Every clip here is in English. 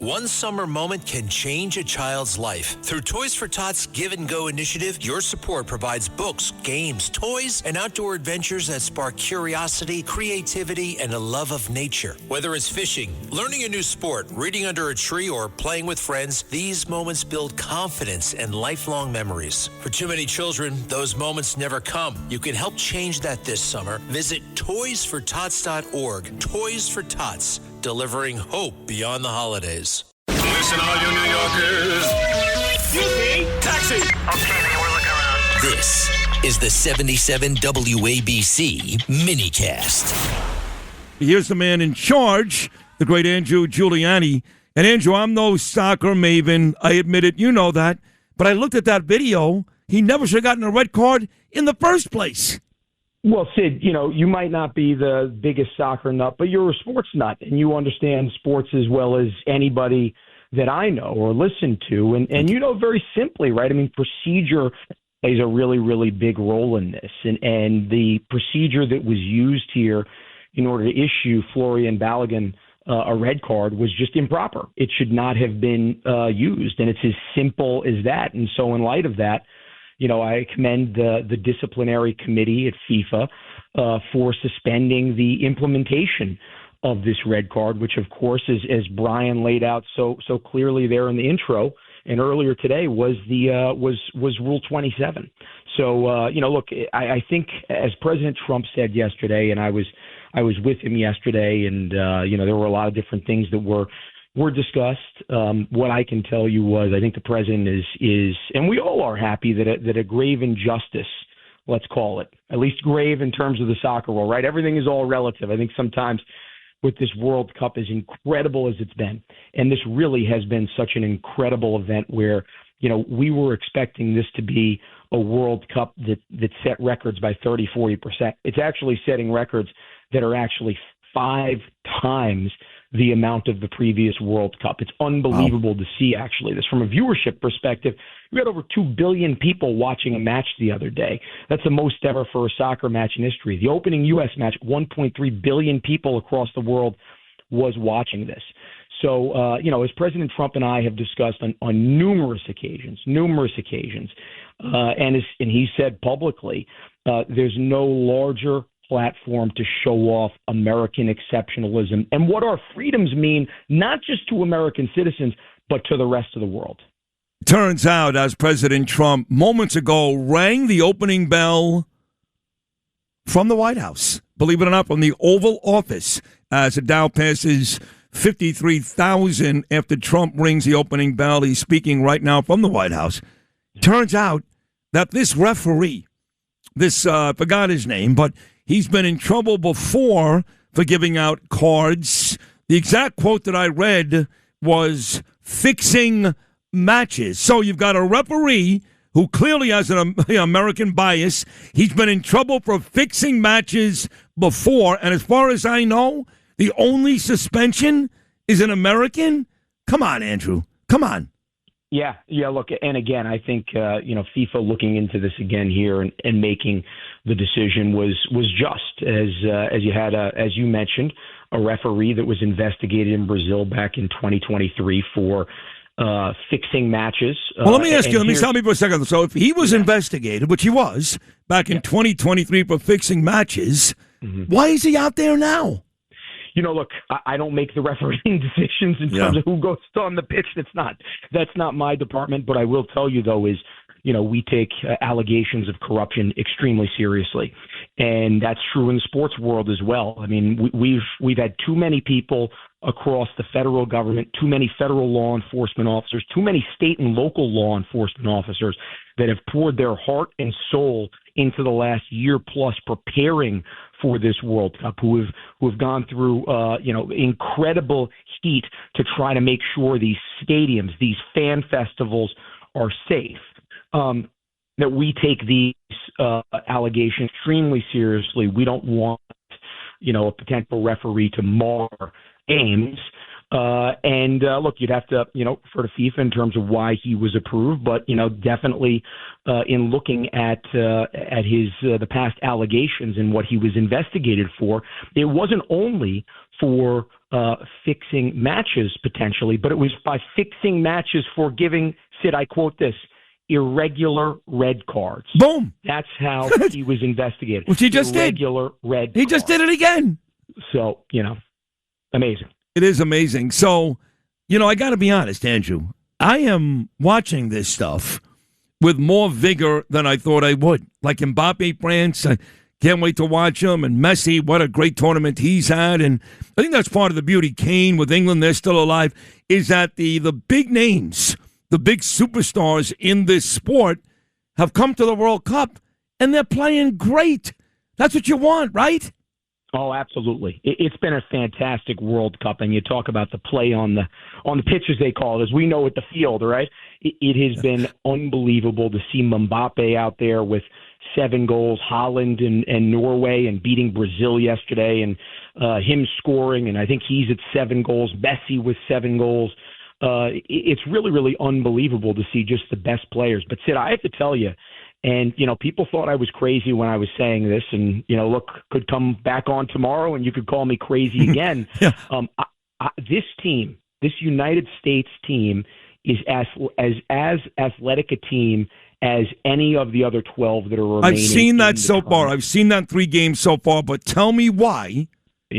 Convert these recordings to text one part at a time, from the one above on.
One summer moment can change a child's life. Through Toys for Tots Give and Go initiative, your support provides books, games, toys, and outdoor adventures that spark curiosity, creativity, and a love of nature. Whether it's fishing, learning a new sport, reading under a tree, or playing with friends, these moments build confidence and lifelong memories. For too many children, those moments never come. You can help change that this summer. Visit toysfortots.org. Toys for Tots, delivering hope beyond the holidays. Listen, all you New Yorkers. Excuse me. Taxi. Okay, man, we're looking around. This is the 77 WABC minicast. Here's the man in charge, the great Andrew Giuliani. And Andrew, I'm no soccer maven. I admit it. You know that. But I looked at that video. He never should have gotten a red card in the first place. Well, Sid, you might not be the biggest soccer nut, but you're a sports nut, and you understand sports as well as anybody that I know or listen to. And very simply, right? I mean, procedure plays a really, really big role in this. And the procedure that was used here in order to issue Folarin Balogun a red card was just improper. It should not have been used, and it's as simple as that. And so in light of that, I commend the disciplinary committee at FIFA for suspending the implementation of this red card, which, of course, as Brian laid out so clearly there in the intro and earlier today, was Rule 27. So, look, I think as President Trump said yesterday, and I was with him yesterday, and there were a lot of different things that were discussed. What I can tell you was I think the president is, and we all are happy that a grave injustice, let's call it, at least grave in terms of the soccer world, right? Everything is all relative. I think sometimes with this World Cup, as incredible as it's been, and this really has been such an incredible event where, we were expecting this to be a World Cup that set records by 30-40%. It's actually setting records that are actually 5 times the amount of the previous World Cup. It's unbelievable to see, actually, this. From a viewership perspective, we had over 2 billion people watching a match the other day. That's the most ever for a soccer match in history. The opening U.S. match, 1.3 billion people across the world was watching this. So, as President Trump and I have discussed on numerous occasions, and he said publicly, there's no larger platform to show off American exceptionalism and what our freedoms mean, not just to American citizens, but to the rest of the world. Turns out, as President Trump moments ago rang the opening bell from the White House, believe it or not, from the Oval Office, as it now passes 53,000 after Trump rings the opening bell. He's speaking right now from the White House. Turns out that this referee, forgot his name, but he's been in trouble before for giving out cards. The exact quote that I read was fixing matches. So you've got a referee who clearly has an American bias. He's been in trouble for fixing matches before. And as far as I know, the only suspension is an American. Come on, Andrew. Come on. Yeah. Look, and again, I think FIFA looking into this again here and making the decision was just as you had as you mentioned, a referee that was investigated in Brazil back in 2023 for fixing matches. Well, let me ask you. Let me stop me for a second. So, if he was investigated, which he was back in 2023 for fixing matches, why is he out there now? Look, I don't make the refereeing decisions in terms of who goes on the pitch. That's not my department. But I will tell you, though, is, we take allegations of corruption extremely seriously. And that's true in the sports world as well. I mean, we've had too many people across the federal government, too many federal law enforcement officers, too many state and local law enforcement officers that have poured their heart and soul into the last year plus preparing for this World Cup, who have gone through incredible heat to try to make sure these stadiums, these fan festivals are safe. That we take these allegations extremely seriously. We don't want a potential referee to mar games. Look, you'd have to, refer to FIFA in terms of why he was approved, but, definitely in looking at his the past allegations and what he was investigated for, it wasn't only for fixing matches potentially, but it was by fixing matches for giving, Sid, I quote this, irregular red cards. Boom. That's how he was investigated. Which he just did. Irregular red He just did it again. So, amazing. It is amazing. So, I got to be honest, Andrew. I am watching this stuff with more vigor than I thought I would. Like Mbappe, France, I can't wait to watch him. And Messi, what a great tournament he's had. And I think that's part of the beauty. Kane with England, they're still alive, is that the big names, the big superstars in this sport have come to the World Cup, and they're playing great. That's what you want, right? Oh, absolutely. It's been a fantastic World Cup, and you talk about the play on the pitch, as they call it, as we know at the field, right? It has been unbelievable to see Mbappe out there with 7 goals, Holland and Norway, and beating Brazil yesterday, and him scoring, and I think he's at 7 goals, Messi with 7 goals. It's really, really unbelievable to see just the best players. But, Sid, I have to tell you, and, people thought I was crazy when I was saying this, and, look, could come back on tomorrow and you could call me crazy again. Yeah. This team, this United States team, is as athletic a team as any of the other 12 that are remaining. I've seen that so far. I've seen that 3 games so far, but tell me why,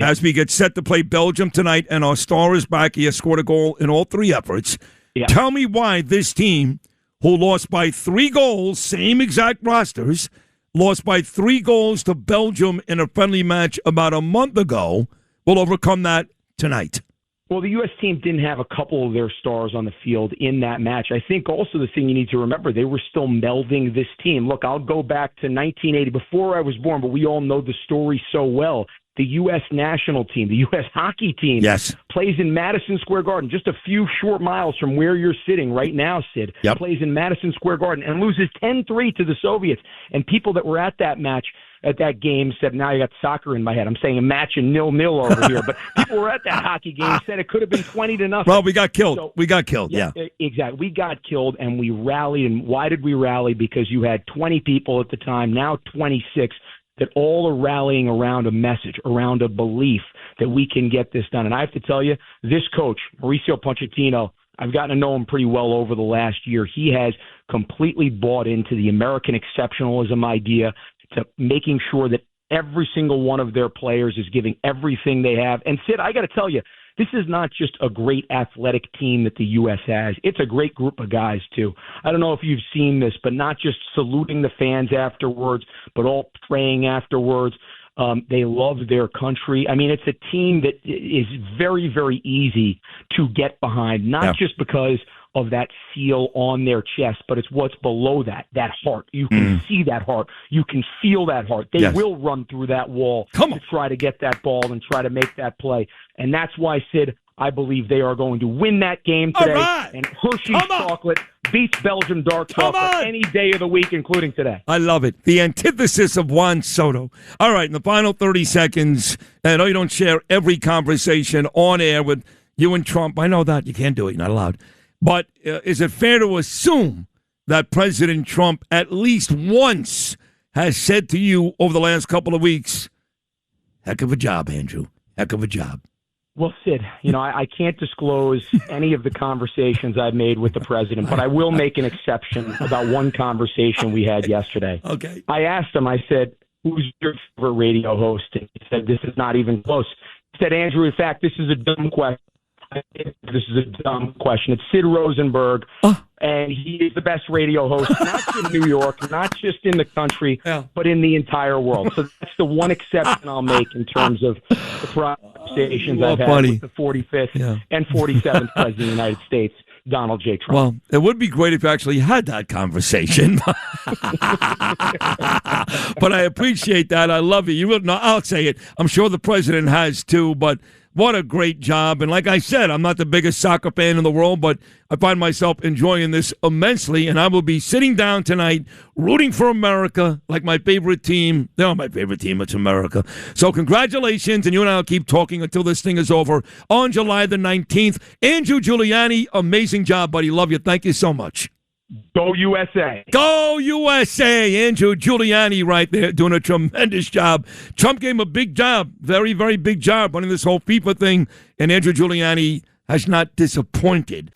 as we get set to play Belgium tonight and our star is back, he has scored a goal in all 3 efforts. Yeah. Tell me why this team, who lost by 3 goals, same exact rosters, lost by 3 goals to Belgium in a friendly match about a month ago, will overcome that tonight. Well, the U.S. team didn't have a couple of their stars on the field in that match. I think also the thing you need to remember, they were still melding this team. Look, I'll go back to 1980, before I was born, but we all know the story so well. The U.S. national team, the U.S. hockey team, plays in Madison Square Garden, just a few short miles from where you're sitting right now, Sid. Yep. Plays in Madison Square Garden and loses 10-3 to the Soviets. And people that were at that match, at that game, said, now you got soccer in my head. I'm saying a match in 0-0 over here. But people were at that hockey game, said it could have been 20-0. Well, we got killed. Yeah. Exactly. We got killed, and we rallied. And why did we rally? Because you had 20 people at the time, now 26, that all are rallying around a message, around a belief that we can get this done. And I have to tell you, this coach, Mauricio Pochettino, I've gotten to know him pretty well over the last year. He has completely bought into the American exceptionalism idea, to making sure that every single one of their players is giving everything they have. And Sid, I got to tell you, this is not just a great athletic team that the U.S. has. It's a great group of guys, too. I don't know if you've seen this, but not just saluting the fans afterwards, but all praying afterwards. They love their country. I mean, it's a team that is very, very easy to get behind, not just because of that seal on their chest, but it's what's below that heart. You can see that heart. You can feel that heart. They will run through that wall to try to get that ball and try to make that play. And that's why, Sid, I believe they are going to win that game today. Right. And Hershey's chocolate beats Belgium dark chocolate any day of the week, including today. I love it. The antithesis of Juan Soto. All right, in the final 30 seconds, I know you don't share every conversation on air with you and Trump. I know that. You can't do it. You're not allowed. But is it fair to assume that President Trump at least once has said to you over the last couple of weeks, heck of a job, Andrew, heck of a job? Well, Sid, I can't disclose any of the conversations I've made with the president, but I will make an exception about one conversation we had yesterday. Okay. I asked him, I said, who's your favorite radio host? And he said, this is not even close. He said, Andrew, in fact, this is a dumb question. This is a dumb question. It's Sid Rosenberg, and he is the best radio host, not just in New York, not just in the country, but in the entire world. So that's the one exception I'll make in terms of the conversations I've had with the 45th and 47th President of the United States, Donald J. Trump. Well, it would be great if you actually had that conversation. But I appreciate that. I love you. I'll say it. I'm sure the president has too, but what a great job. And like I said, I'm not the biggest soccer fan in the world, but I find myself enjoying this immensely. And I will be sitting down tonight rooting for America like my favorite team. They're my favorite team. It's America. So congratulations. And you and I will keep talking until this thing is over on July the 19th. Andrew Giuliani, amazing job, buddy. Love you. Thank you so much. Go USA. Go USA. Andrew Giuliani right there doing a tremendous job. Trump gave him a big job, very, very big job running this whole FIFA thing, and Andrew Giuliani has not disappointed.